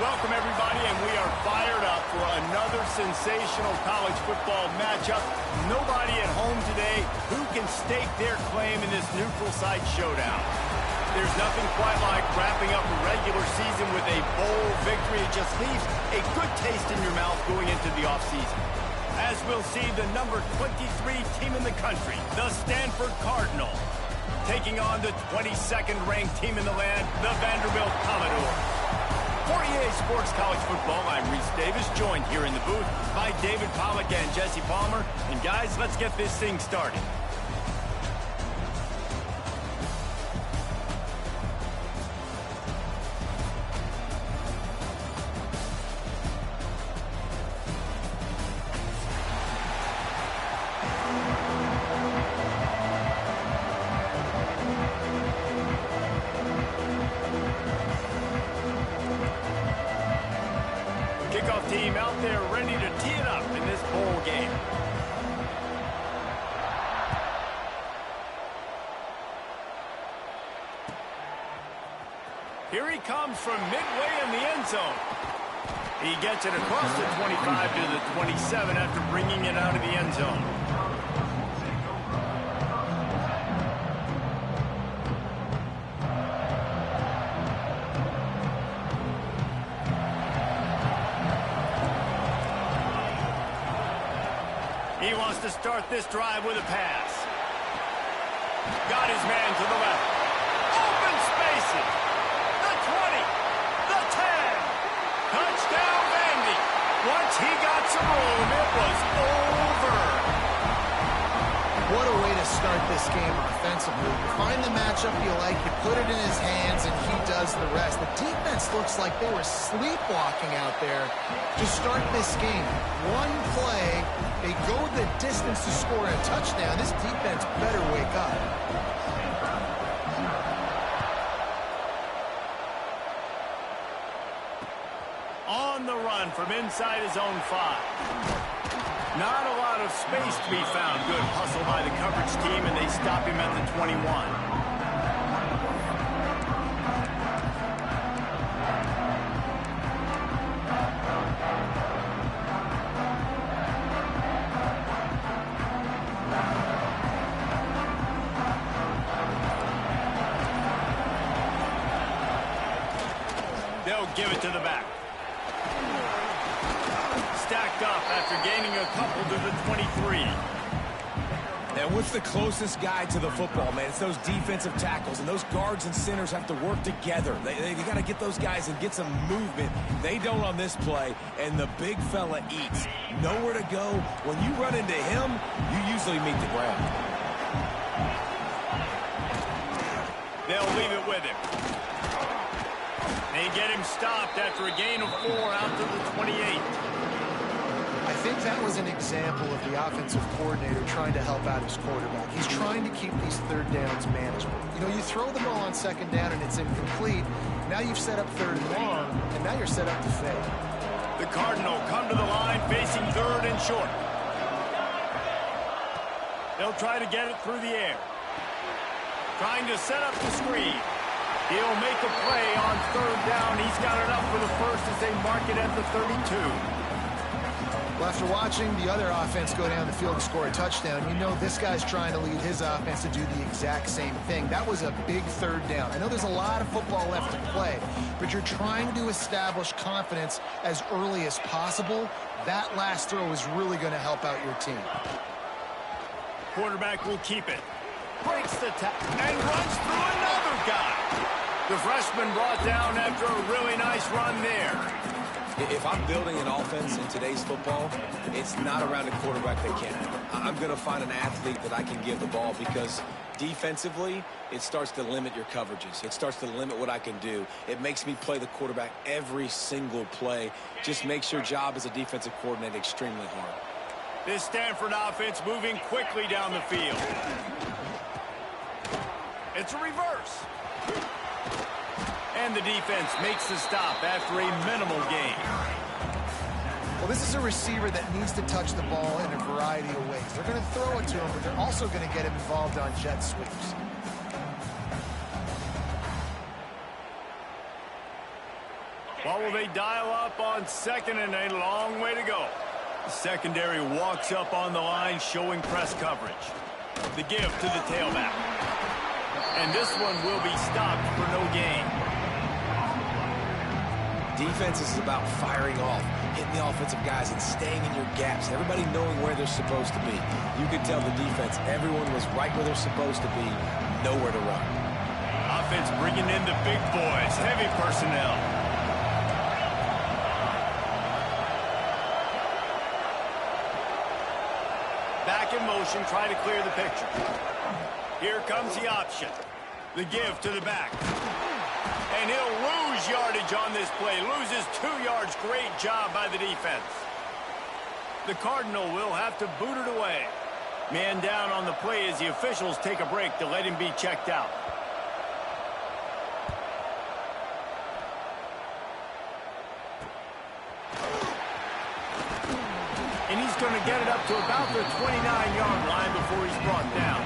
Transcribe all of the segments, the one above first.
Welcome, everybody, and we are fired up for another sensational college football matchup. Nobody at home today who can stake their claim in this neutral site showdown. There's nothing quite like wrapping up a regular season with a bowl victory. It just leaves a good taste in your mouth going into the offseason. As we'll see, the number 23 team in the country, the Stanford Cardinal, taking on the 22nd ranked team in the land, the Vanderbilt Commodores. For EA Sports College Football, I'm Reese Davis, joined here in the booth by David Pollack and Jesse Palmer. And guys, let's get this thing started. Kickoff team out there ready to tee it up in this bowl game. Here he comes from midway in the end zone. He gets it across the 25 to the 27 after bringing it out of the end zone. He wants to start this drive with a pass. Got his man to the left. Open spaces. The 20. The 10. Touchdown, Vandy. Once he got some room, it was over. What a way to start this game offensively. You find the matchup you like, you put it in his hands, and he does the rest. The defense looks like they were sleepwalking out there to start this game. One play, they go the distance to score a touchdown. This defense better wake up. On the run from inside his own 5. Not a lot of space to be found. Good hustle by the coverage team, and they stop him at the 21. They'll give it to the back. Stacked up after gaining a couple to the 23. And what's the closest guy to the football, man? It's those defensive tackles, and those guards and centers have to work together. They got to get those guys and get some movement. They don't on this play, and the big fella eats. Nowhere to go. When you run into him, you usually meet the ground. They'll leave it with him. They get him stopped after a gain of 4 out to the 28. I think that was an example of the offensive coordinator trying to help out his quarterback. He's trying to keep these third downs manageable. You know, you throw the ball on second down and it's incomplete. Now you've set up third and long, and now you're set up to fail. The Cardinal come to the line facing third and short. They'll try to get it through the air. Trying to set up the screen. He'll make a play on third down. He's got it up for the first as they mark it at the 32. Well, after watching the other offense go down the field and score a touchdown, you know this guy's trying to lead his offense to do the exact same thing. That was a big third down. I know there's a lot of football left to play, but you're trying to establish confidence as early as possible. That last throw is really going to help out your team. Quarterback will keep it. Breaks the tackle and runs through another guy. The freshman brought down after a really nice run there. If I'm building an offense in today's football, it's not around a quarterback that can't. I'm going to find an athlete that I can give the ball because defensively, it starts to limit your coverages. It starts to limit what I can do. It makes me play the quarterback every single play. Just makes your job as a defensive coordinator extremely hard. This Stanford offense moving quickly down the field. It's a reverse. And the defense makes the stop after a minimal gain. Well, this is a receiver that needs to touch the ball in a variety of ways. They're going to throw it to him, but they're also going to get him involved on jet sweeps. What will they dial up on second and a long way to go? The secondary walks up on the line showing press coverage. The give to the tailback. And this one will be stopped for no gain. Defense is about firing off, hitting the offensive guys and staying in your gaps. Everybody knowing where they're supposed to be. You could tell the defense, everyone was right where they're supposed to be, nowhere to run. Offense bringing in the big boys, heavy personnel. Back in motion, try to clear the picture. Here comes the option. The give to the back. And he'll lose yardage on this play. Loses 2 yards. Great job by the defense. The Cardinal will have to boot it away. Man down on the play as the officials take a break to let him be checked out. And he's going to get it up to about the 29-yard line before he's brought down.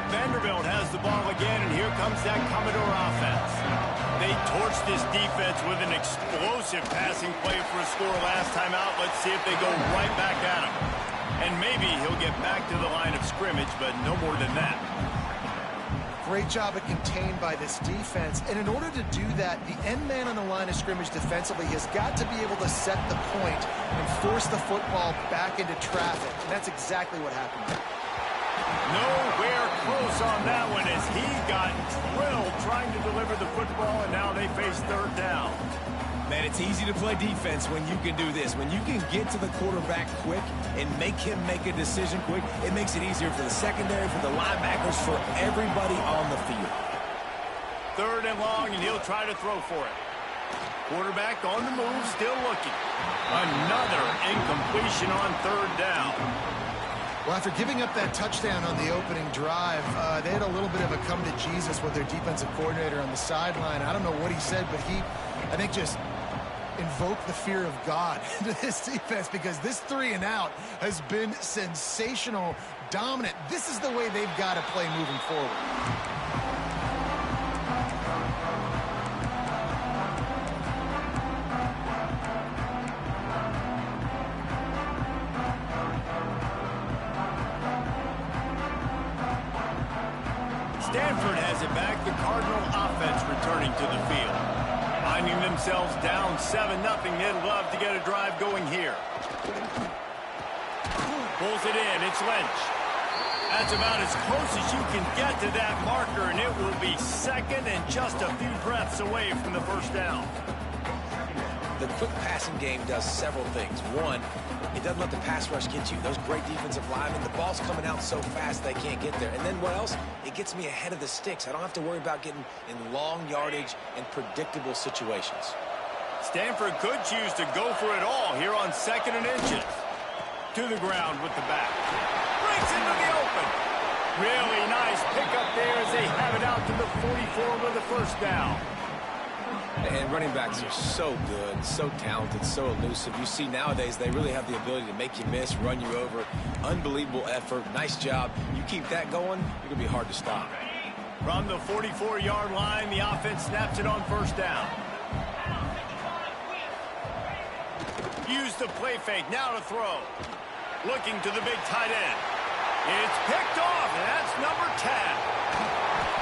Vanderbilt has the ball again, and here comes that Commodore offense. They torched this defense with an explosive passing play for a score last time out. Let's see if they go right back at him. And maybe he'll get back to the line of scrimmage, but no more than that. Great job of contained by this defense. And in order to do that, the end man on the line of scrimmage defensively has got to be able to set the point and force the football back into traffic. And that's exactly what happened. Nowhere close on that one as he got drilled trying to deliver the football, and now they face third down. Man, it's easy to play defense when you can do this. When you can get to the quarterback quick and make him make a decision quick, it makes it easier for the secondary, for the linebackers, for everybody on the field. Third and long, and he'll try to throw for it. Quarterback on the move, still looking. Another incompletion on third down. Well, after giving up that touchdown on the opening drive, they had a little bit of a come to Jesus with their defensive coordinator on the sideline. I don't know what he said, but he, I think, just invoked the fear of God into this defense, because this 3 and out has been sensational, dominant. This is the way they've got to play moving forward. Stanford has it back. The Cardinal offense returning to the field. Finding themselves down 7-0. They'd love to get a drive going here. Pulls it in. It's Lynch. That's about as close as you can get to that marker, and it will be second and just a few breaths away from the first down. The quick passing game does several things. One, it doesn't let the pass rush get you. Those great defensive linemen, the ball's coming out so fast they can't get there. And then what else? It gets me ahead of the sticks. I don't have to worry about getting in long yardage and predictable situations. Stanford could choose to go for it all here on 2nd and inches. To the ground with the back. Breaks into the open. Really nice pickup there as they have it out to the 44 with the first down. And running backs are so good, so talented, so elusive. You see nowadays they really have the ability to make you miss, run you over. Unbelievable effort. Nice job. You keep that going, you're going to be hard to stop. From the 44-yard line, the offense snaps it on first down. Use the play fake. Now to throw. Looking to the big tight end. It's picked off, and that's number 10.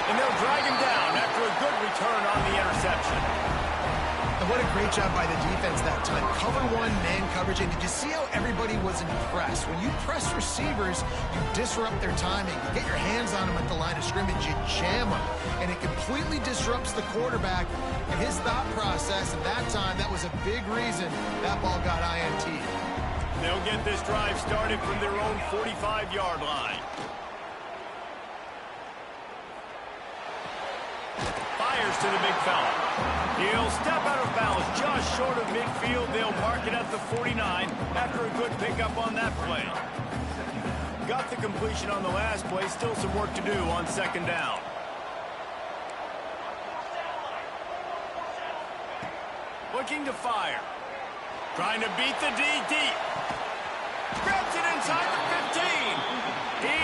And they'll drag him down after a good return on the interception. And what a great job by the defense that time. Cover one, man coverage. And did you see how everybody was impressed? When you press receivers, you disrupt their timing. You get your hands on them at the line of scrimmage. You jam them. And it completely disrupts the quarterback and his thought process. And that time, that was a big reason that ball got INT. They'll get this drive started from their own 45-yard line. Fires to the big fella. He'll step out of bounds just short of midfield. They'll mark it at the 49 after a good pickup on that play. Got the completion on the last play. Still some work to do on 2nd down. Looking to fire. Trying to beat the D deep. Grabs it inside the 15. He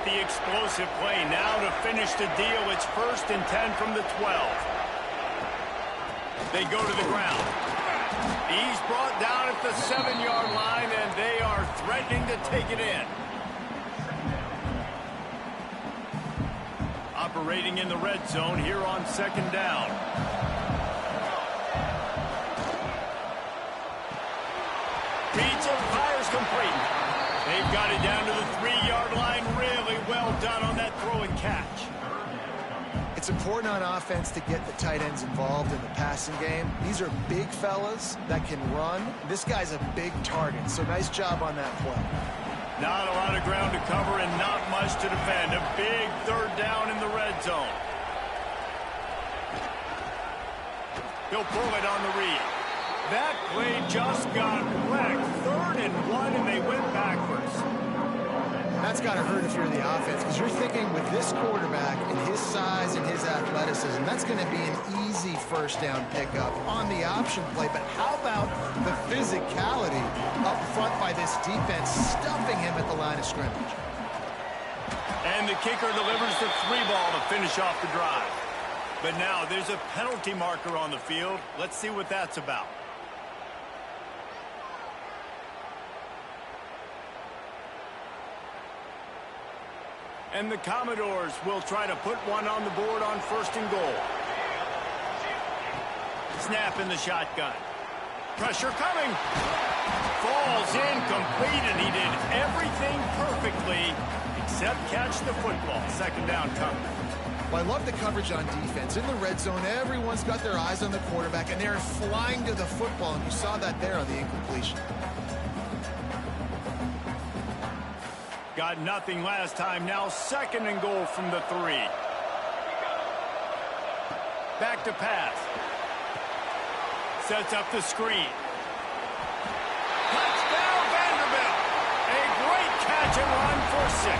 the explosive play. Now to finish the deal, it's 1st and 10 from the 12. They go to the ground. He's brought down at the 7-yard line, and they are threatening to take it in. Operating in the red zone here on 2nd down. Beats it, fires complete. They've got it down to the 3-yard line. Really well done on that throw and catch. It's important on offense to get the tight ends involved in the passing game. These are big fellas that can run. This guy's a big target, so nice job on that play. Not a lot of ground to cover and not much to defend. A big 3rd down in the red zone. He'll pull it on the read. That play just got wrecked. 3rd and 1, and they went backwards. That's got to hurt if you're the offense, because you're thinking with this quarterback and his size and his athleticism, that's going to be an easy 1st down pickup on the option play. But how about the physicality up front by this defense, stuffing him at the line of scrimmage? And the kicker delivers the 3 ball to finish off the drive. But now there's a penalty marker on the field. Let's see what that's about. And the Commodores will try to put one on the board on 1st and goal. Snap in the shotgun. Pressure coming. Falls incomplete, and he did everything perfectly except catch the football. 2nd down coming. Well, I love the coverage on defense. In the red zone, everyone's got their eyes on the quarterback, and they're flying to the football, and you saw that there on the incompletion. Got nothing last time. Now 2nd and goal from the 3. Back to pass. Sets up the screen. Touchdown Vanderbilt. A great catch and run for 6.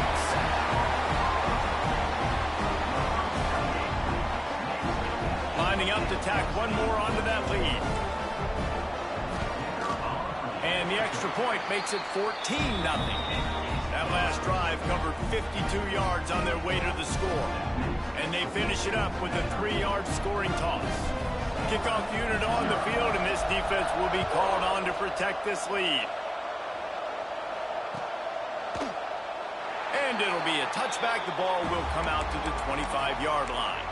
Lining up to tack one more onto that lead. And the extra point makes it 14-0. That last drive covered 52 yards on their way to the score. And they finish it up with a 3-yard scoring toss. Kickoff unit on the field, and this defense will be called on to protect this lead. And it'll be a touchback. The ball will come out to the 25-yard line.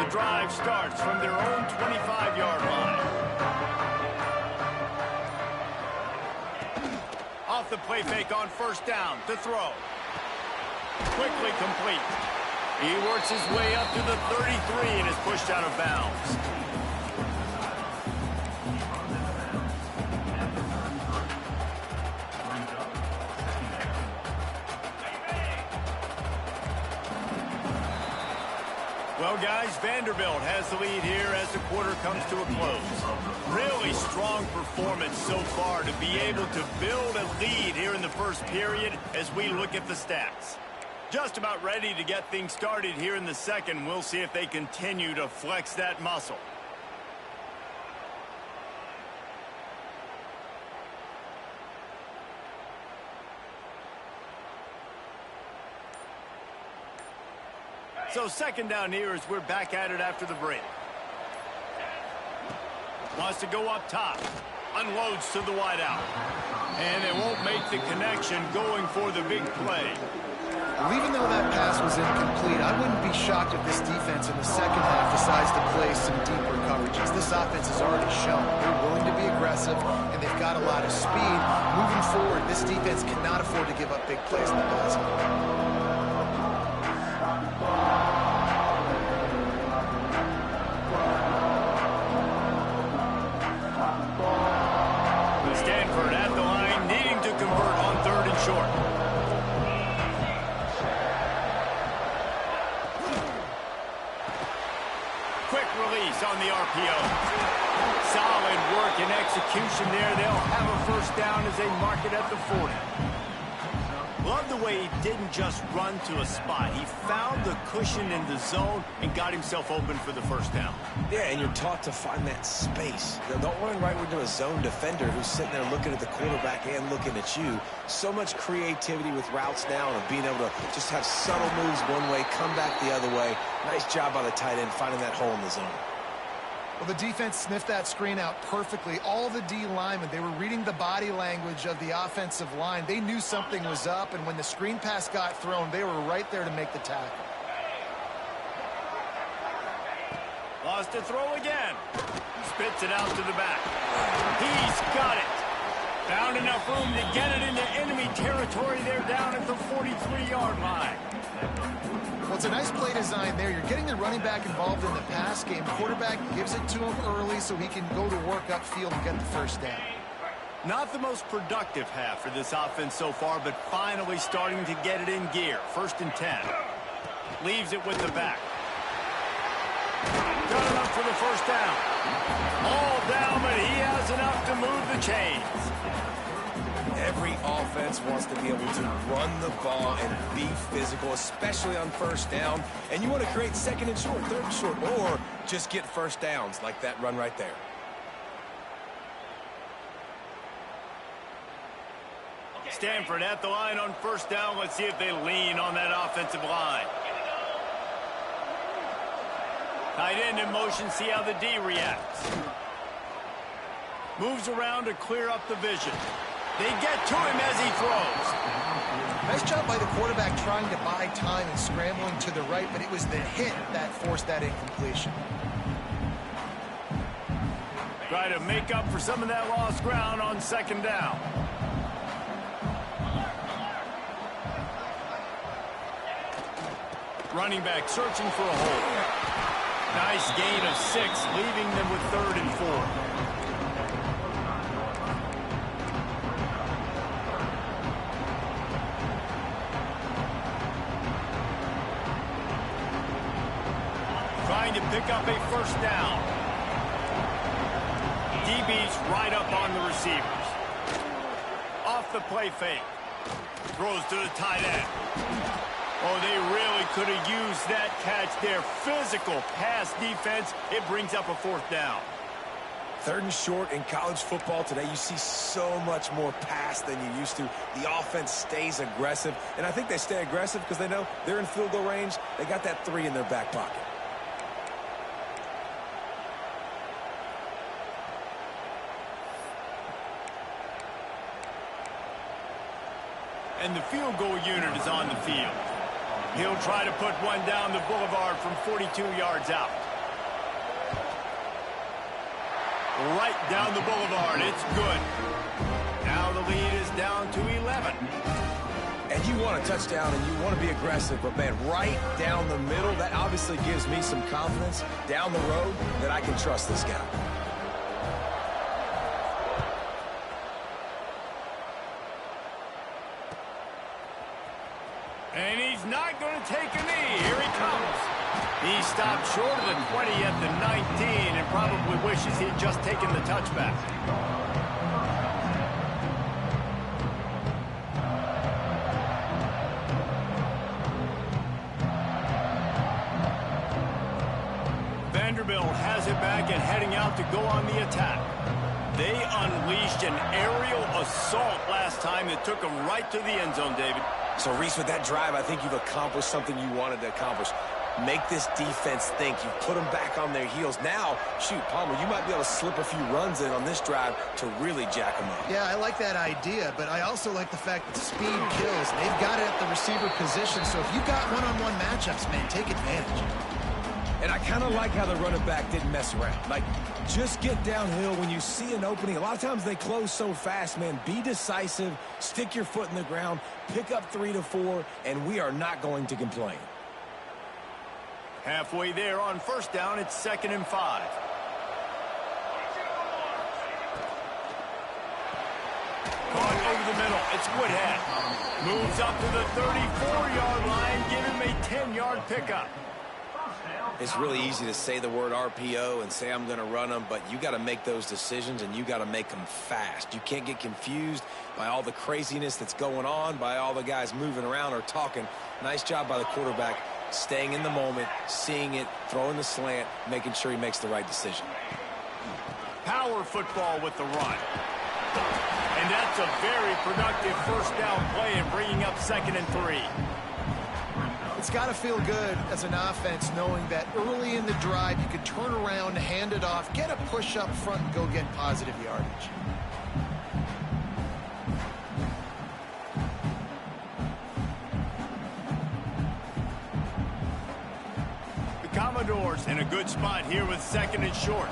Drive starts from their own 25-yard line. Off the play fake on 1st down to throw. Quickly complete. He works his way up to the 33 and is pushed out of bounds. Well, guys, Vanderbilt has the lead here as the quarter comes to a close. Really strong performance so far to be able to build a lead here in the 1st period as we look at the stats. Just about ready to get things started here in the 2nd. We'll see if they continue to flex that muscle. So 2nd down here as we're back at it after the break. Wants to go up top. Unloads to the wideout. And it won't make the connection going for the big play. Well, even though that pass was incomplete, I wouldn't be shocked if this defense in the 2nd half decides to play some deeper coverages. This offense has already shown they're willing to be aggressive, and they've got a lot of speed. Moving forward, this defense cannot afford to give up big plays in the passing game. Stanford at the line, needing to convert on 3rd and short. Quick release on the RPO. Solid work and execution there. They'll have a 1st down as they mark it at the 40. Love the way he didn't just run to a spot. He found the cushion in the zone and got himself open for the first down. Yeah, and you're taught to find that space. Don't run right into a zone defender who's sitting there looking at the quarterback and looking at you. So much creativity with routes now and being able to just have subtle moves one way, come back the other way. Nice job by the tight end finding that hole in the zone. Well, the defense sniffed that screen out perfectly. All the D linemen, they were reading the body language of the offensive line. They knew something was up, and when the screen pass got thrown, they were right there to make the tackle. Lost a throw again. Spits it out to the back. He's got it. Found enough room to get it into enemy territory. They're down at the 43-yard line. Well, it's a nice play design there. You're getting the running back involved in the pass game. Quarterback gives it to him early so he can go to work upfield and get the first down. Not the most productive half for this offense so far, but finally starting to get it in gear. 1st and 10. Leaves it with the back. Got enough for the first down. All down, but he has enough to move the chains. Every offense wants to be able to run the ball and be physical, especially on first down. And you want to create 2nd and short, 3rd and short, or just get first downs like that run right there. Stanford at the line on 1st down. Let's see if they lean on that offensive line. Tight end in motion, see how the D reacts. Moves around to clear up the vision. They get to him as he throws. Nice job by the quarterback trying to buy time and scrambling to the right, but it was the hit that forced that incompletion. Try to make up for some of that lost ground on 2nd down. Running back searching for a hole. Nice gain of 6, leaving them with 3rd and 4. Trying to pick up a first down. DB's right up on the receivers. Off the play fake. Throws to the tight end. Oh, they really could have used that catch there. Physical pass defense. It brings up a 4th down. 3rd and short in college football today. You see so much more pass than you used to. The offense stays aggressive, and I think they stay aggressive because they know they're in field goal range. They got that 3 in their back pocket. And the field goal unit is on the field. He'll try to put one down the boulevard from 42 yards out. Right down the boulevard. It's good. Now the lead is down to 11. And you want a touchdown and you want to be aggressive, but man, right down the middle, that obviously gives me some confidence down the road that I can trust this guy. And he's not going to take a knee. Here he comes. He stopped short of the 20 at the 19 and probably wishes he had just taken the touchback. Vanderbilt has it back and heading out to go on the attack. They unleashed an aerial assault last time that took them right to the end zone, David. So, Reese, with that drive, I think you've accomplished something you wanted to accomplish. Make this defense think. You put them back on their heels. Now, shoot, Palmer, you might be able to slip a few runs in on this drive to really jack them up. Yeah, I like that idea, but I also like the fact that speed kills. They've got it at the receiver position, so if you've got one-on-one matchups, man, take advantage. And I kind of like how the running back didn't mess around. Like, just get downhill when you see an opening. A lot of times they close so fast, man. Be decisive, stick your foot in the ground, pick up 3 to 4, and we are not going to complain. Halfway there on 1st down, it's 2nd and 5. Caught over the middle. It's Woodhead. Moves up to the 34-yard line. Give him a 10-yard pickup. It's really easy to say the word RPO and say I'm going to run them, but you got to make those decisions, and you got to make them fast. You can't get confused by all the craziness that's going on, by all the guys moving around or talking. Nice job by the quarterback, staying in the moment, seeing it, throwing the slant, making sure he makes the right decision. Power football with the run. And that's a very productive first down play and bringing up 2nd and 3. It's got to feel good as an offense knowing that early in the drive you can turn around, hand it off, get a push up front, and go get positive yardage. The Commodores in a good spot here with 2nd and short.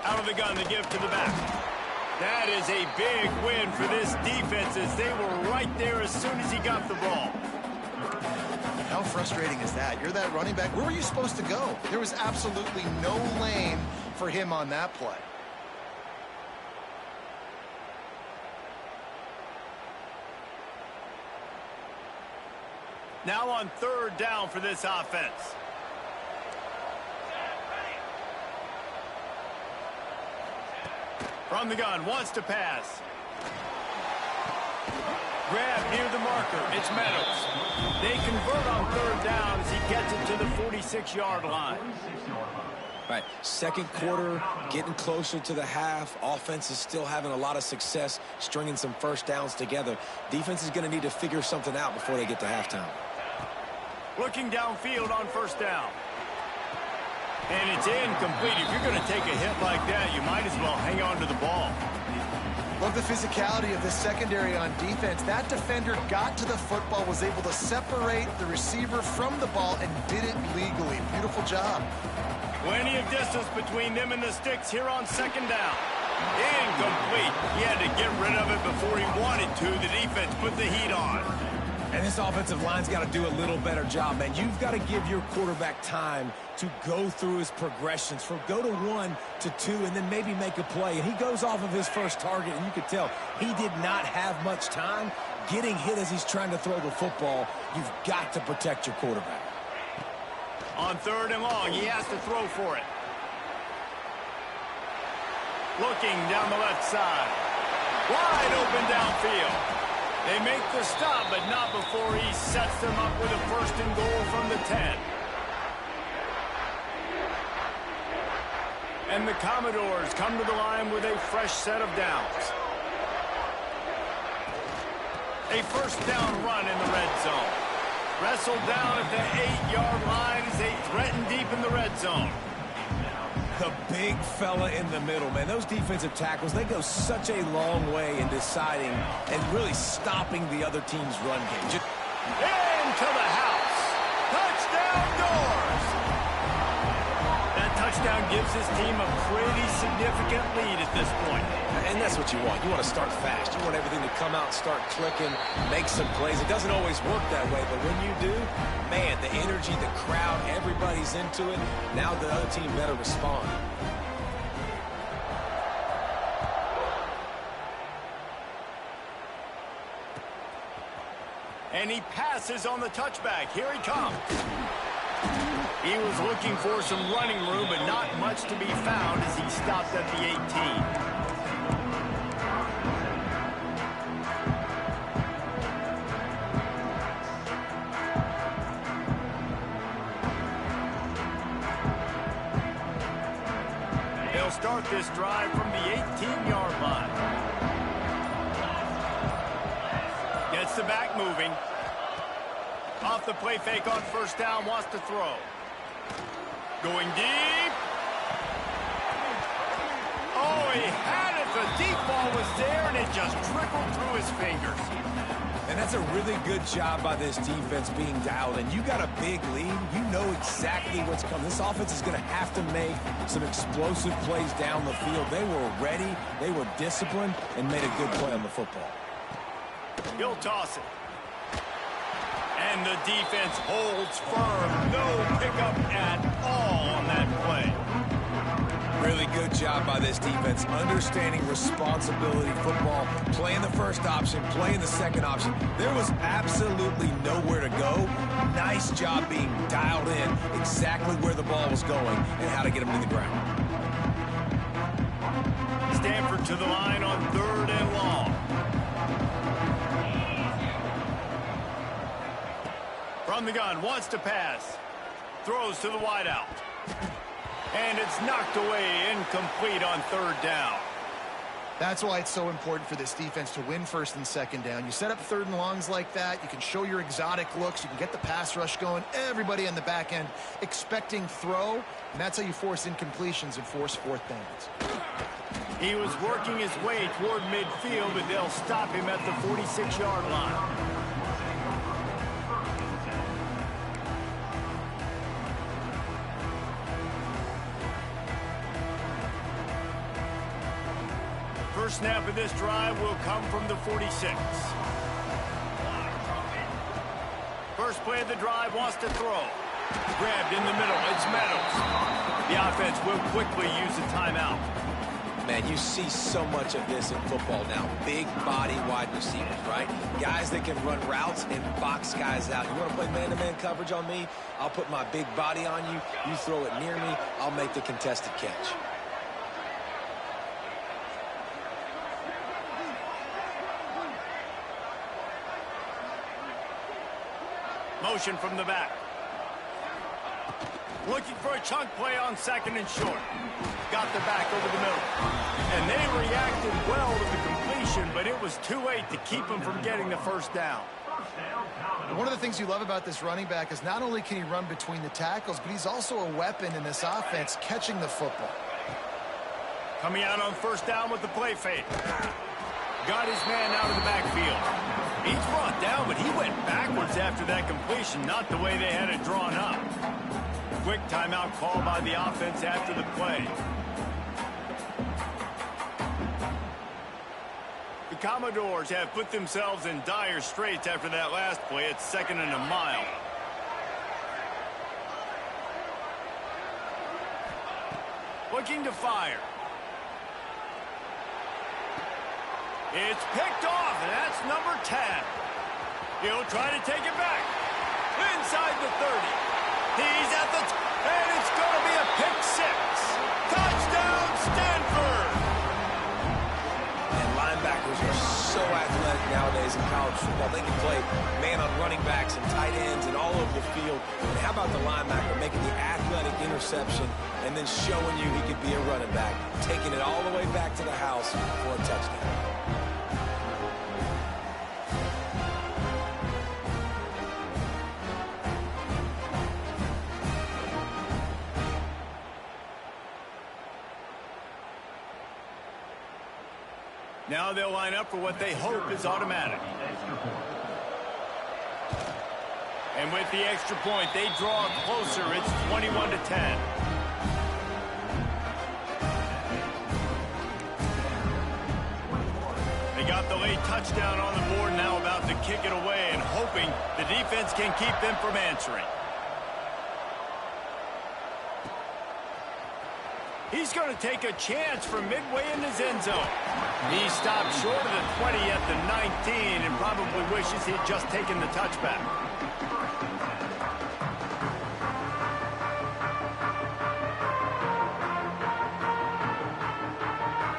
Out of the gun, they give to the back. That is a big win for this defense as they were right there as soon as he got the ball. How frustrating is that? You're that running back. Where were you supposed to go? There was absolutely no lane for him on that play. Now on 3rd down for this offense. From the gun, wants to pass. Grab near the marker. It's Meadows. They convert on 3rd down as he gets it to the 46-yard line. Right, second quarter, getting closer to the half. Offense is still having a lot of success stringing some first downs together. Defense is going to need to figure something out before they get to halftime. Looking downfield on 1st down. And it's incomplete. If you're going to take a hit like that, you might as well hang on to the ball. Love the physicality of this secondary on defense. That defender got to the football, was able to separate the receiver from the ball, and did it legally. Beautiful job. Plenty of distance between them and the sticks here on 2nd down. Incomplete. He had to get rid of it before he wanted to. The defense put the heat on. And this offensive line's got to do a little better job, man. You've got to give your quarterback time to go through his progressions, from go to 1 to 2, and then maybe make a play. And he goes off of his first target, and you could tell he did not have much time getting hit as he's trying to throw the football. You've got to protect your quarterback. On 3rd and long, he has to throw for it. Looking down the left side. Wide open downfield. They make the stop, but not before he sets them up with a 1st and goal from the 10. And the Commodores come to the line with a fresh set of downs. A 1st down run in the red zone. Wrestled down at the 8-yard line as they threaten deep in the red zone. The big fella in the middle, man. Those defensive tackles, they go such a long way in deciding and really stopping the other team's run game. Into the house. Touchdown Doors. That touchdown gives his team a pretty significant lead at this point. And that's what you want. You want to start fast. You want everything to come out and start clicking, make some plays. It doesn't always work that way, but when you do, man, the energy, the crowd, everybody's into it. Now the other team better respond. And he passes on the touchback. Here he comes. He was looking for some running room, but not much to be found as he stopped at the 18. They'll start this drive from the 18-yard line. Gets the back moving. Off the play fake on 1st down, wants to throw. Going deep. Oh, he had it. The deep ball was there, and it just trickled through his fingers. And that's a really good job by this defense being dialed in. You got a big lead. You know exactly what's coming. This offense is going to have to make some explosive plays down the field. They were ready, they were disciplined, and made a good play on the football. He'll toss it. And the defense holds firm. No pickup at all on that play. Really good job by this defense, understanding responsibility football, playing the first option, playing the second option. There was absolutely nowhere to go. Nice job being dialed in exactly where the ball was going and how to get him to the ground. Stanford to the line on 3rd and long. From the gun, wants to pass. Throws to the wideout. And it's knocked away, incomplete on 3rd down. That's why it's so important for this defense to win 1st and 2nd down. You set up 3rd and longs like that. You can show your exotic looks. You can get the pass rush going. Everybody on the back end expecting throw. And that's how you force incompletions and force 4th downs. He was working his way toward midfield, but they'll stop him at the 46-yard line. First snap of this drive will come from the 46. First play of the drive, wants to throw. Grabbed in the middle, it's Meadows. The offense will quickly use a timeout. Man, you see so much of this in football now. Big body wide receivers, right? Guys that can run routes and box guys out. You want to play man-to-man coverage on me? I'll put my big body on you. You throw it near me, I'll make the contested catch. Motion from the back. Looking for a chunk play on 2nd and short. Got the back over the middle. And they reacted well to the completion, but it was too late to keep him from getting the 1st down. One of the things you love about this running back is not only can he run between the tackles, but he's also a weapon in this offense catching the football. Coming out on 1st down with the play fake. Got his man out of the backfield. He's brought down, but he went backwards after that completion, not the way they had it drawn up. Quick timeout call by the offense after the play. The Commodores have put themselves in dire straits after that last play. It's 2nd and a mile. Looking to fire. It's picked off, and that's number 10. He'll try to take it back. Inside the 30. He's at the and it's going to be a pick 6. Touchdown, Stanford! And linebackers are so athletic nowadays in college football. They can play man on running backs and tight ends and all over the field. And how about the linebacker making the athletic interception and then showing you he could be a running back, taking it all the way back to the house for a touchdown. Now they'll line up for what they hope is automatic. And with the extra point, they draw closer. It's 21-10. They got the late touchdown on the board, now about to kick it away and hoping the defense can keep them from answering. He's going to take a chance from midway in his end zone. He stopped short of the 20 at the 19 and probably wishes he had just taken the touchback.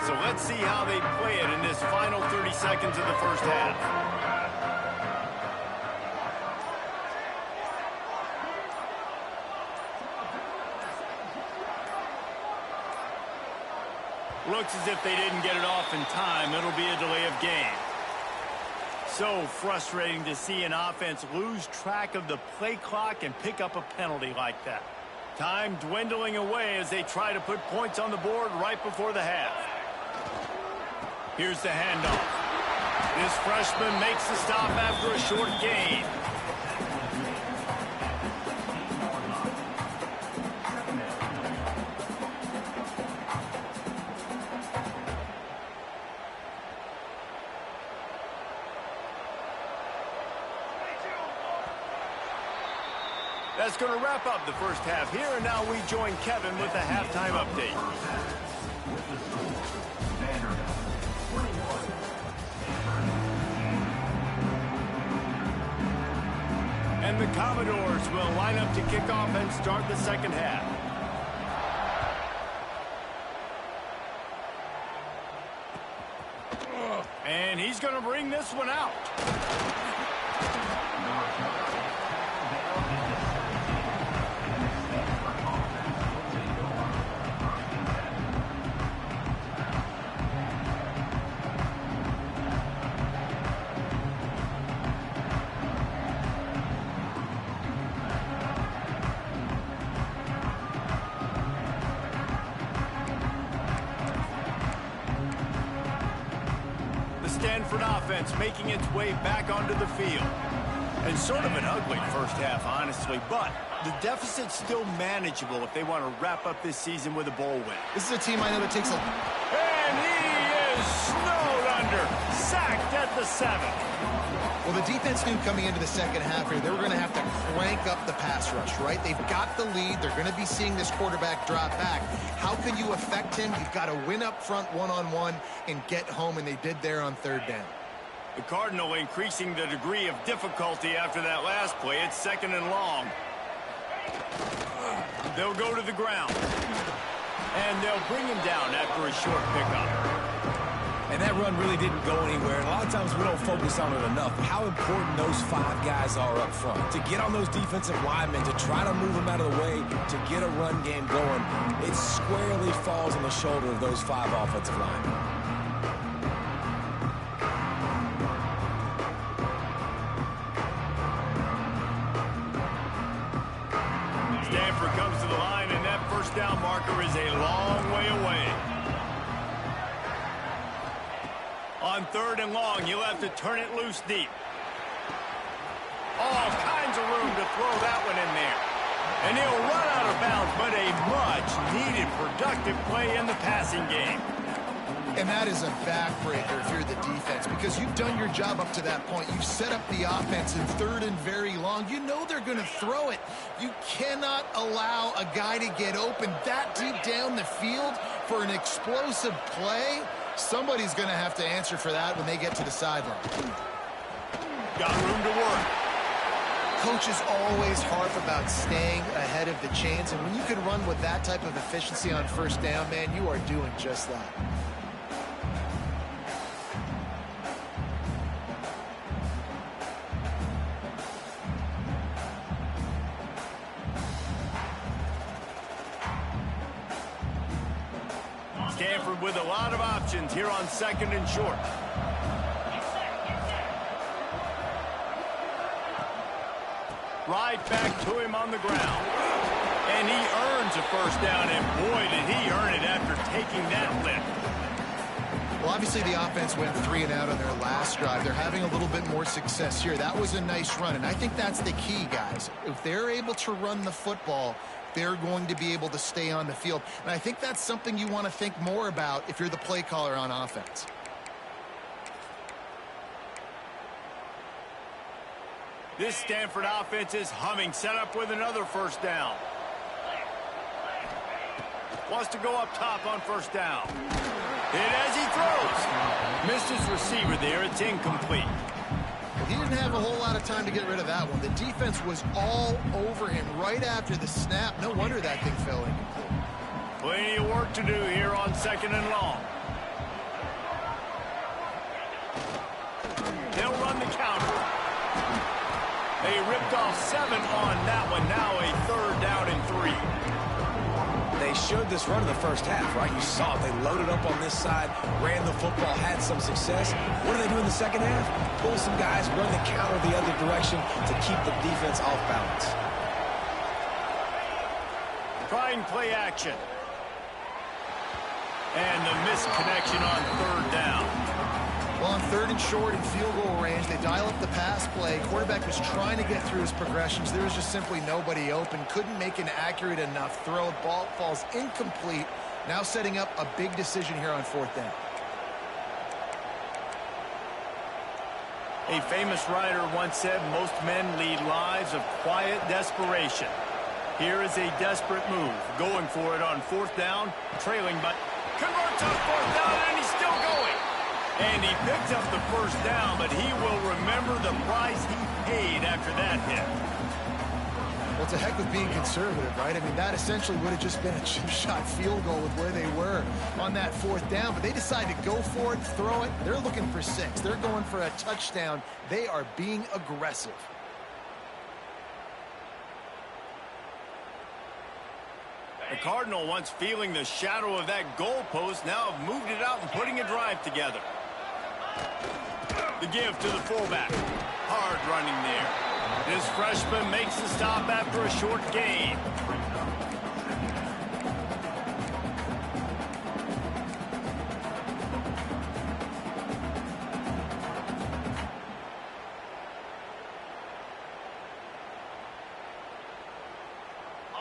So let's see how they play it in this final 30 seconds of the first half. Looks as if they didn't get it off in time. It'll be a delay of game. So frustrating to see an offense lose track of the play clock and pick up a penalty like that. Time dwindling away as they try to put points on the board right before the half. Here's the handoff. This freshman makes the stop after a short gain. That's going to wrap up the first half here, and now we join Kevin with the halftime update. And the Commodores will line up to kick off and start the second half. And he's going to bring this one out. Stanford offense making its way back onto the field. And sort of an ugly first half, honestly, but the deficit's still manageable if they want to wrap up this season with a bowl win. This is a team I know that takes a... And he is snowed under, sacked at the 7. Well, the defense knew coming into the second half here, they were going to have to crank up the pass rush, right? They've got the lead. They're going to be seeing this quarterback drop back. How can you affect him? You've got to win up front one-on-one and get home, and they did there on third down. The Cardinal increasing the degree of difficulty after that last play. It's second and long. They'll go to the ground. And they'll bring him down after a short pickup. And that run really didn't go anywhere. And a lot of times we don't focus on it enough. How important those 5 guys are up front. To get on those defensive linemen, to try to move them out of the way, to get a run game going, it squarely falls on the shoulder of those 5 offensive linemen. Stanford comes to the line, and that first down marker is a long way away. On third and long, you'll have to turn it loose deep. All kinds of room to throw that one in there. And he'll run out of bounds, but a much-needed productive play in the passing game. And that is a backbreaker if you're the defense, because you've done your job up to that point. You've set up the offense in third and very long. You know they're going to throw it. You cannot allow a guy to get open that deep down the field for an explosive play. Somebody's going to have to answer for that when they get to the sideline. Got room to work. Coaches always harp about staying ahead of the chains, and when you can run with that type of efficiency on first down, man, you are doing just that. Stanford with a lot of options here on second and short. Right back to him on the ground. And he earns a first down, and boy, did he earn it after taking that lift. Well, obviously the offense went 3 and out on their last drive. They're having a little bit more success here. That was a nice run, and I think that's the key, guys. If they're able to run the football, they're going to be able to stay on the field. And I think that's something you want to think more about if you're the play caller on offense. This Stanford offense is humming, set up with another first down. Wants to go up top on first down. Hit as he throws. Missed his receiver there. It's incomplete. He didn't have a whole lot of time to get rid of that one. The defense was all over him right after the snap. No wonder that thing fell incomplete. Plenty of work to do here on second and long. They'll run the counter. They ripped off 7 on that one. Now a third down and 3. They showed this run in the first half, right? You saw it. They loaded up on this side, ran the football, had some success. What do they do in the second half? Pull some guys, run the counter the other direction to keep the defense off balance. Trying play action. And the missed connection on third down. Well, on third and short and field goal range, they dial up the pass play. Quarterback was trying to get through his progressions. There was just simply nobody open. Couldn't make an accurate enough throw. Ball falls incomplete. Now setting up a big decision here on fourth down. A famous writer once said, most men lead lives signs of quiet desperation. Here is a desperate move. Going for it on 4th down, trailing by... Converts on 4th down, and he's still going. And he picks up the 1st down, but he will remember the price he paid after that hit. Well, it's a heck of being conservative, right? I mean, that essentially would have just been a chip-shot field goal with where they were on that 4th down. But they decided to go for it, throw it. They're looking for 6. They're going for a touchdown. They are being aggressive. The Cardinal, once feeling the shadow of that goalpost, now have moved it out and putting a drive together. The give to the fullback. Hard running there. This freshman makes the stop after a short gain.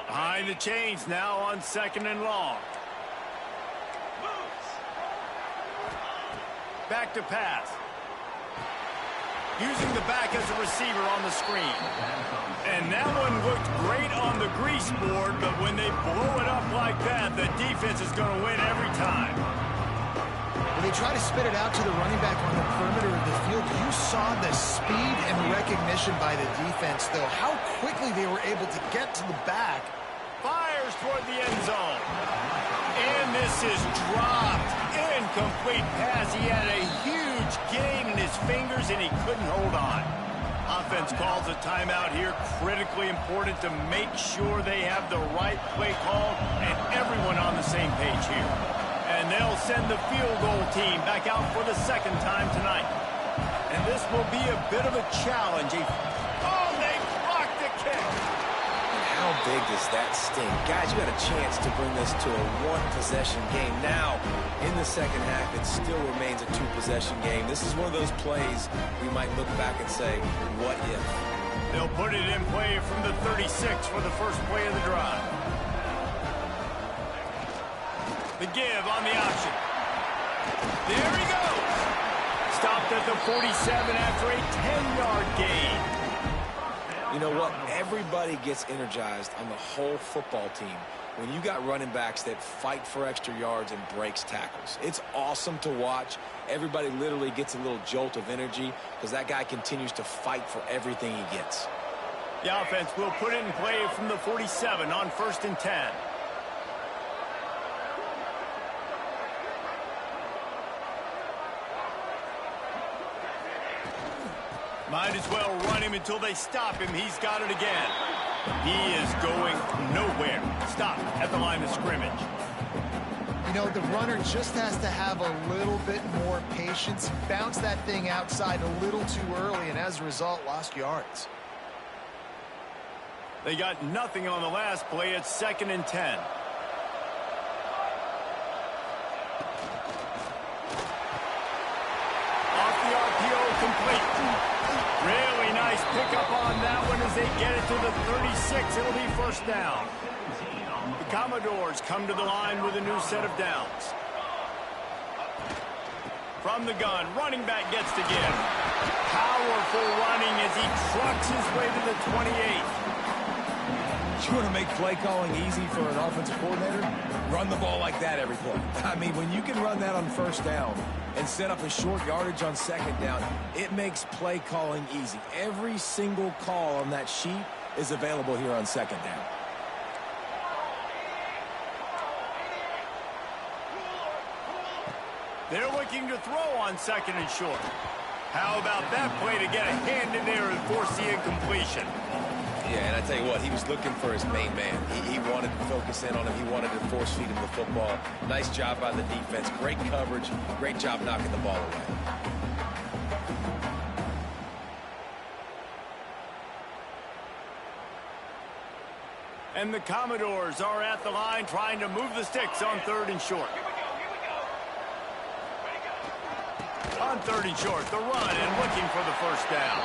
Behind the chains now on 2nd and long. Back to pass. Using the back as a receiver on the screen. And that one looked great on the grease board, but when they blow it up like that, the defense is going to win every time. When they try to spit it out to the running back on the perimeter of the field, you saw the speed and recognition by the defense, though. How quickly they were able to get to the back. Fires toward the end zone. And this is dropped. Incomplete pass. He had a huge gain in his fingers, and he couldn't hold on. Offense calls a timeout here. Critically important to make sure they have the right play call and everyone on the same page here. And they'll send the field goal team back out for the 2nd time tonight. And this will be a bit of a challenge. Oh, they blocked the kick. How big does that sting? Guys, you had a chance to bring this to a 1-possession game. Now, in the 2nd half, it still remains a 2-possession game. This is one of those plays we might look back and say, what if? They'll put it in play from the 36 for the first play of the drive. The give on the option. There he goes. Stopped at the 47 after a 10-yard gain. You know what? Everybody gets energized on the whole football team when you got running backs that fight for extra yards and breaks tackles. It's awesome to watch. Everybody literally gets a little jolt of energy because that guy continues to fight for everything he gets. The offense will put it in play from the 47 on 1st and 10. Might as well run him until they stop him. He's got it again. He is going nowhere. Stop at the line of scrimmage. You know, the runner just has to have a little bit more patience. Bounce that thing outside a little too early, and as a result, lost yards. They got nothing on the last play. It's 2nd and 10. Off the RPO, complete. Really nice pickup on that one as they get it to the 36. It'll be 1st down. The Commodores come to the line with a new set of downs. From the gun, running back gets to give. Powerful running as he trucks his way to the 28. You want to make play calling easy for an offensive coordinator? Run the ball like that every play. I mean, when you can run that on 1st down and set up a short yardage on 2nd down, it makes play calling easy. Every single call on that sheet is available here on 2nd down. They're looking to throw on 2nd and short. How about that play to get a hand in there and force the incompletion? Yeah, and I tell you what, he was looking for his main man. He wanted to focus in on him. He wanted to force feed him the football. Nice job by the defense. Great coverage. Great job knocking the ball away. And the Commodores are at the line trying to move the sticks on 3rd and short. On 3rd and short, the run and looking for the 1st down.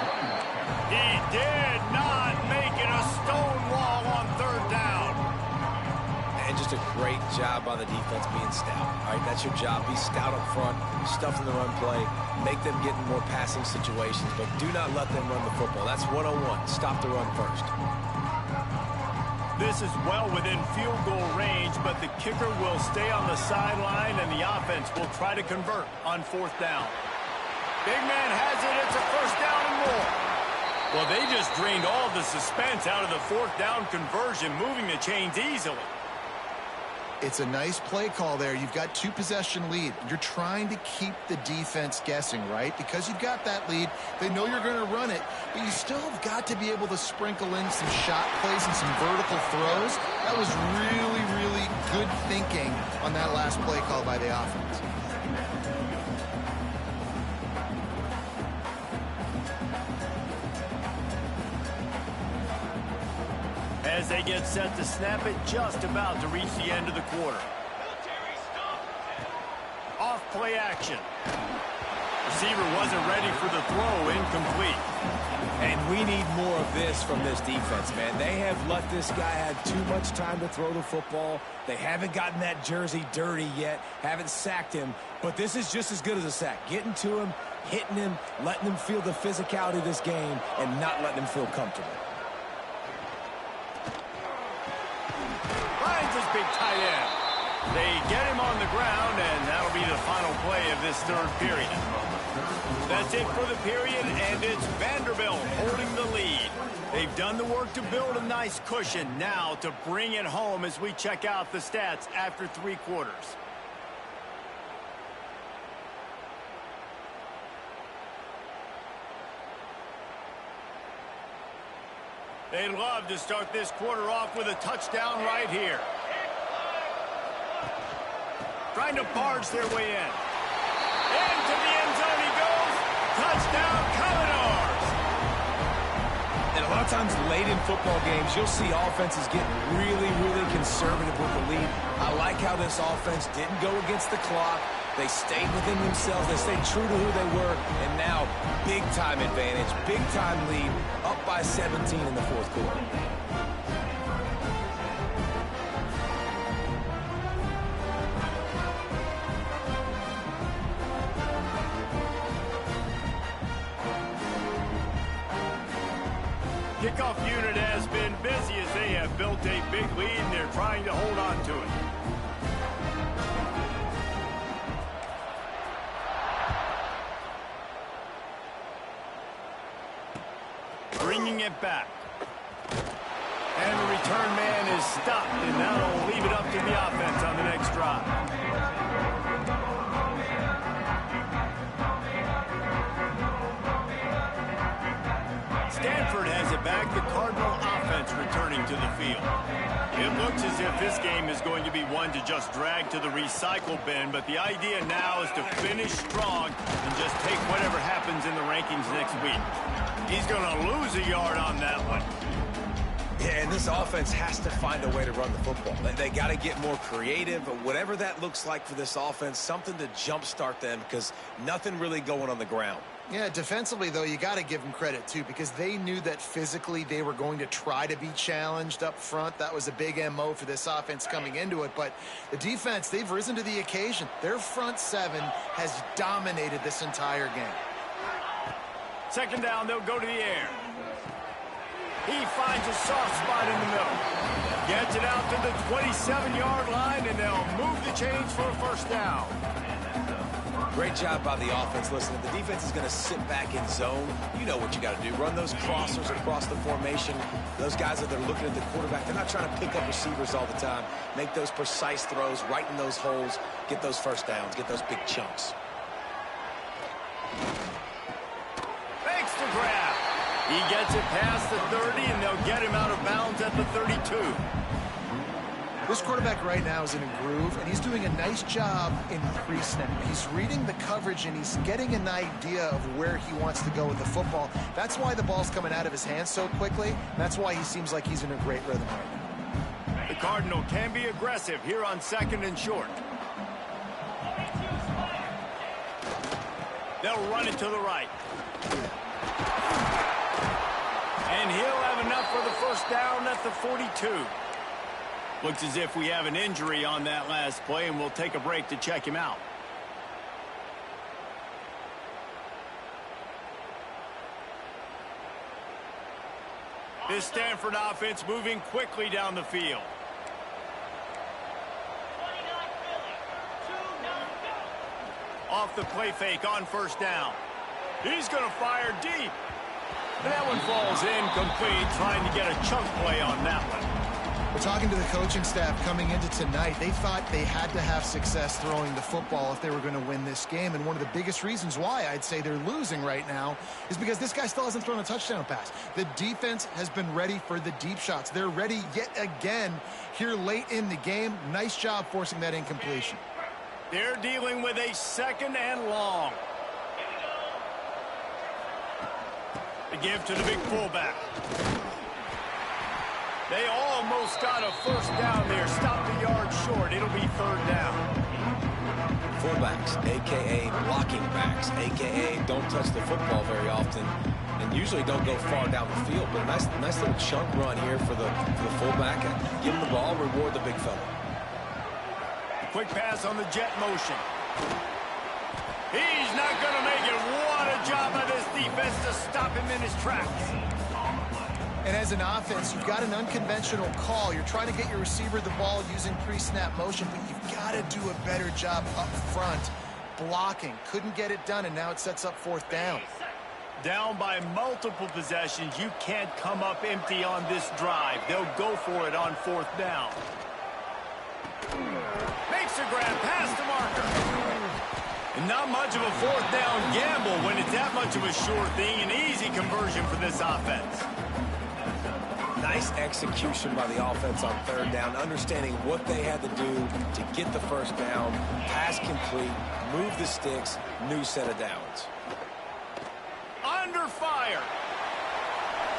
He did not make it a stone wall on 3rd down. And just just a great job by the defense being stout. All right, that's your job. Be stout up front, stuff in the run play, make them get in more passing situations, but do not let them run the football. That's 101. Stop the run first. This is well within field goal range, but the kicker will stay on the sideline, and the offense will try to convert on 4th down. Big man has it. It's a 1st down and more. Well, they just drained all the suspense out of the 4th down conversion, moving the chains easily. It's a nice play call there. You've got 2-possession lead. You're trying to keep the defense guessing, right? Because you've got that lead. They know you're going to run it, but you still have got to be able to sprinkle in some shot plays and some vertical throws. That was really, really good thinking on that last play call by the offense. As they get set to snap it, just about to reach the end of the quarter. Off play action. Receiver wasn't ready for the throw, incomplete. And we need more of this from this defense, man. They have let this guy have too much time to throw the football. They haven't gotten that jersey dirty yet, haven't sacked him, but this is just as good as a sack. Getting to him, hitting him, letting him feel the physicality of this game, and not letting him feel comfortable. Big tight end. They get him on the ground, and that'll be the final play of this 3rd period. That's it for the period, and it's Vanderbilt holding the lead. They've done the work to build a nice cushion. Now to bring it home as we check out the stats after 3 quarters. They'd love to start this quarter off with a touchdown right here. Trying to barge their way in. Into the end zone he goes. Touchdown, Commodores. And a lot of times late in football games, you'll see offenses get really, really conservative with the lead. I like how this offense didn't go against the clock. They stayed within themselves. They stayed true to who they were. And now, big-time advantage, big-time lead, up by 17 in the 4th quarter. Kickoff unit has been busy as they have built a big lead, and they're trying to hold on to it. Bringing it back. And the return man is stopped, and that'll leave it up to the offense on the next drive. Stanford has it back. The Cardinal offense returning to the field. It looks as if this game is going to be one to just drag to the recycle bin, but the idea now is to finish strong and just take whatever happens in the rankings next week. He's going to lose a yard on that one. Yeah, and this offense has to find a way to run the football. They got to get more creative, but whatever that looks like for this offense, something to jumpstart them because nothing really going on the ground. Yeah, defensively, though, you got to give them credit, too, because they knew that physically they were going to try to be challenged up front. That was a big MO for this offense coming into it. But the defense, they've risen to the occasion. Their front 7 has dominated this entire game. 2nd down, they'll go to the air. He finds a soft spot in the middle. Gets it out to the 27-yard line, and they'll move the chains for a 1st down. Great job by the offense. Listen, if the defense is going to sit back in zone, you know what you got to do. Run those crossers across the formation. Those guys that are looking at the quarterback, they're not trying to pick up receivers all the time. Make those precise throws right in those holes. Get those 1st downs. Get those big chunks. Thanks to grab. He gets it past the 30, and they'll get him out of bounds at the 32. This quarterback right now is in a groove, and he's doing a nice job in pre-snap. He's reading the coverage, and he's getting an idea of where he wants to go with the football. That's why the ball's coming out of his hands so quickly. That's why he seems like he's in a great rhythm right now. The Cardinal can be aggressive here on 2nd and short. They'll run it to the right. And he'll have enough for the 1st down at the 42. Looks as if we have an injury on that last play, and we'll take a break to check him out. This Stanford offense moving quickly down the field. Off the play fake on first down. He's going to fire deep. And that one falls incomplete, trying to get a chunk play on that one. We're talking to the coaching staff coming into tonight. They thought they had to have success throwing the football if they were going to win this game. And one of the biggest reasons why I'd say they're losing right now is because this guy still hasn't thrown a touchdown pass. The defense has been ready for the deep shots. They're ready yet again here late in the game. Nice job forcing that incompletion. They're dealing with a 2nd and long. The give to the big fullback. They almost got a first down there. Stop the yard short. It'll be 3rd down. Fullbacks, a.k.a. blocking backs, a.k.a. don't touch the football very often and usually don't go far down the field. But a nice little chunk run here for the fullback. And give him the ball, reward the big fella. Quick pass on the jet motion. He's not going to make it. What a job by this defense to stop him in his tracks. And as an offense, you've got an unconventional call. You're trying to get your receiver the ball using pre-snap motion, but you've got to do a better job up front blocking. Couldn't get it done, and now it sets up 4th down. Down by multiple possessions. You can't come up empty on this drive. They'll go for it on 4th down. Makes a grab past the marker. And not much of a 4th down gamble when it's that much of a sure thing. An easy conversion for this offense. Nice execution by the offense on 3rd down, understanding what they had to do to get the first down, pass complete, move the sticks, new set of downs. Under fire.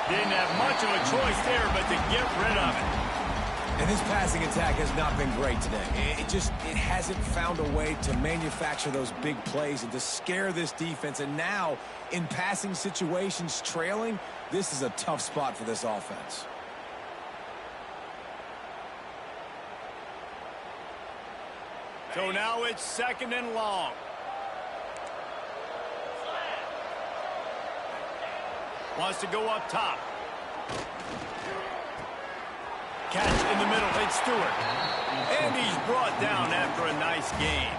Didn't have much of a choice there, but to get rid of it. And this passing attack has not been great today. It hasn't found a way to manufacture those big plays and to scare this defense. And now, in passing situations, trailing, this is a tough spot for this offense. So now it's 2nd and long. Wants to go up top. Catch in the middle. It's Stewart. And he's brought down after a nice gain.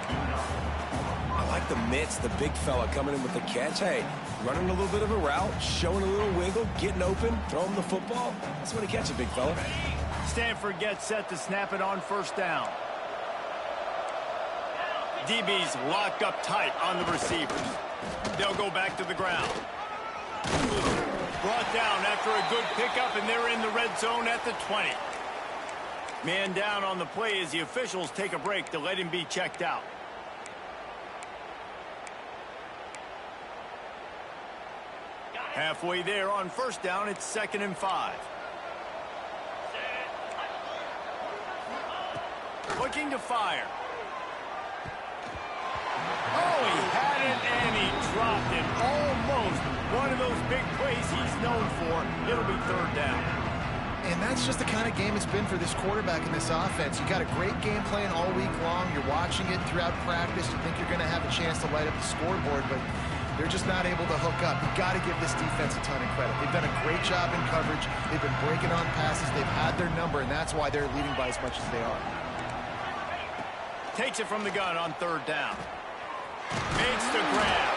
I like the mitts, the big fella coming in with the catch. Hey, running a little bit of a route, showing a little wiggle, getting open, throwing the football. That's when he catches, big fella. Stanford gets set to snap it on 1st down. DB's locked up tight on the receivers. They'll go back to the ground. Brought down after a good pickup, and they're in the red zone at the 20. Man down on the play as the officials take a break to let him be checked out. Halfway there on 1st down, it's 2nd and 5. Looking to fire. Oh, he had it, and he dropped it. Almost one of those big plays he's known for. It'll be 3rd down. And that's just the kind of game it's been for this quarterback in this offense. You got a great game plan all week long. You're watching it throughout practice. You think you're going to have a chance to light up the scoreboard, but they're just not able to hook up. You've got to give this defense a ton of credit. They've done a great job in coverage. They've been breaking on passes. They've had their number, and that's why they're leading by as much as they are. Takes it from the gun on 3rd down. Makes the grab.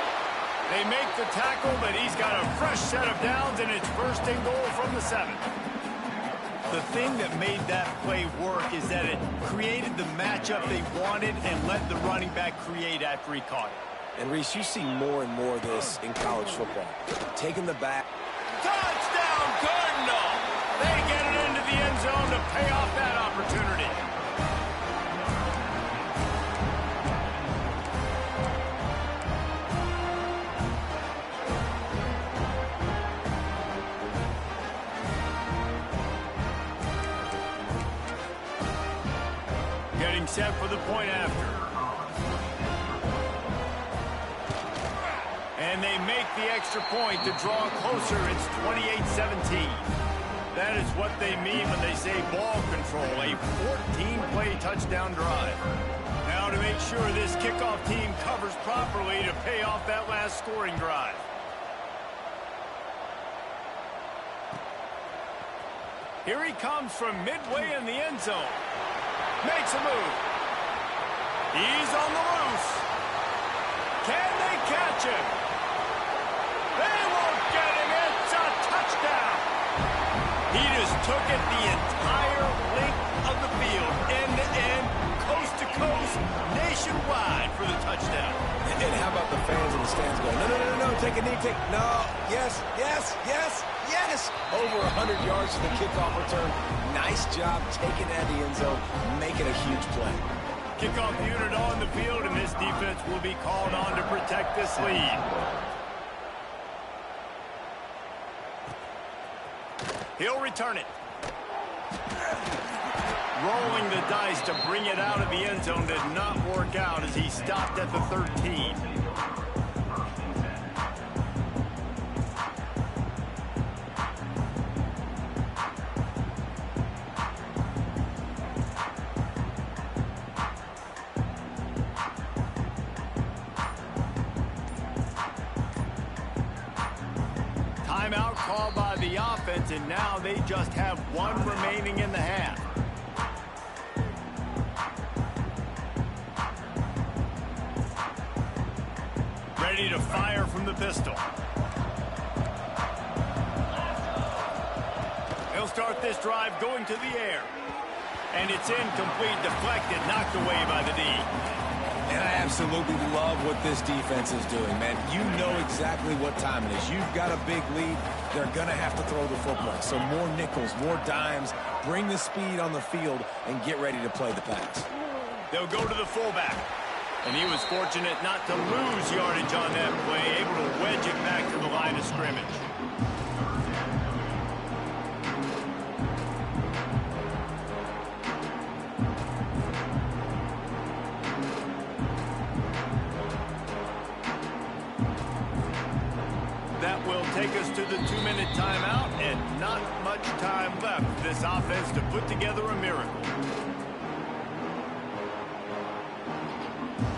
They make the tackle, but he's got a fresh set of downs, and it's 1st and goal from the 7. The thing that made that play work is that it created the matchup they wanted and let the running back create after he caught it. And, Reese, you see more and more of this in college football. Taking the back. Touchdown, Cardinal! They get it into the end zone to pay off that opportunity. Getting set for the point after. And they make the extra point to draw closer. It's 28-17. That is what they mean when they say ball control. A 14-play touchdown drive. Now to make sure this kickoff team covers properly to pay off that last scoring drive. Here he comes from midway in the end zone. Makes a move. He's on the loose. Can they catch him? They won't get him. It's a touchdown. He just took it the entire length of the field, end to end, coast to coast, nationwide for the touchdown. And how about the fans in the stands going, no, no, no, no, take a knee, no, yes, yes, yes, yes. Over 100 yards to the kickoff return. Nice job taking that the end zone, making a huge play. Kickoff unit on the field, and this defense will be called on to protect this lead. He'll return it. Rolling the dice to bring it out of the end zone did not work out as he stopped at the 13. Timeout called by the offense, and now they just have one remaining in the half. Ready to fire from the pistol. He'll start this drive going to the air. And it's incomplete, deflected, knocked away by the D. And I absolutely love what this defense is doing, man. You know exactly what time it is. You've got a big lead. They're going to have to throw the football. So more nickels, more dimes, bring the speed on the field, and get ready to play the pass. They'll go to the fullback. And he was fortunate not to lose yardage on that play, able to wedge it back to the line of scrimmage. That will take us to the 2-minute timeout, and not much time left for this offense to put together a miracle.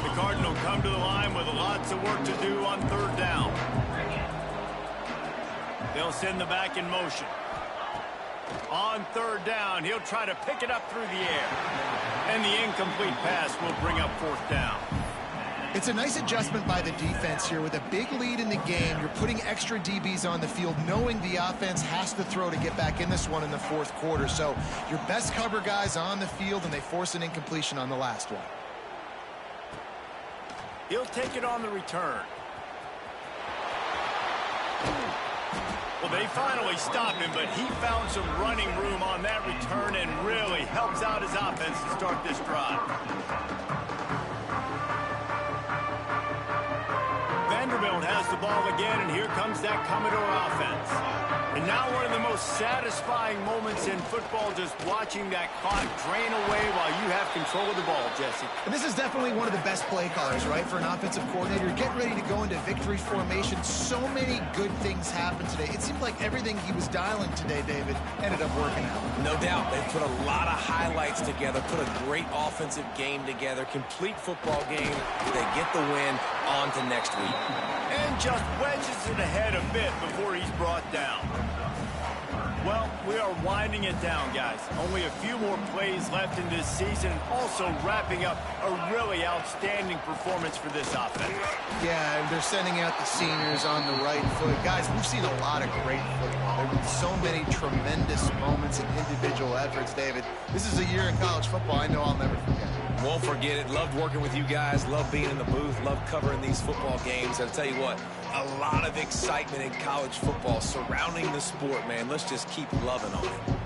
The Cardinal come to the line with lots of work to do on third down. They'll send the back in motion. On third down, he'll try to pick it up through the air. And the incomplete pass will bring up fourth down. It's a nice adjustment by the defense here. With a big lead in the game, you're putting extra DBs on the field, knowing the offense has to throw to get back in this one in the fourth quarter. So your best cover guys on the field, and they force an incompletion on the last one. He'll take it on the return. Well, they finally stopped him, but he found some running room on that return and really helps out his offense to start this drive. Vanderbilt has the ball again, and here comes that Commodore offense. And now one of the most satisfying moments in football, just watching that clock drain away while you have control of the ball, Jesse. And this is definitely one of the best play callers, right, for an offensive coordinator. Getting ready to go into victory formation. So many good things happened today. It seemed like everything he was dialing today, David, ended up working out. No doubt. They put a lot of highlights together, put a great offensive game together, complete football game. They get the win. On to next week. And just wedges it ahead a bit before he's brought down. Well, we are winding it down, guys. Only a few more plays left in this season. Also wrapping up a really outstanding performance for this offense. Yeah, and they're sending out the seniors on the right foot. Guys, we've seen a lot of great football. There have been so many tremendous moments and individual efforts, David. This is a year in college football I know I'll never forget. Won't forget it. Loved working with you guys. Loved being in the booth. Loved covering these football games. I'll tell you what, a lot of excitement in college football surrounding the sport, man. Let's just keep loving on it.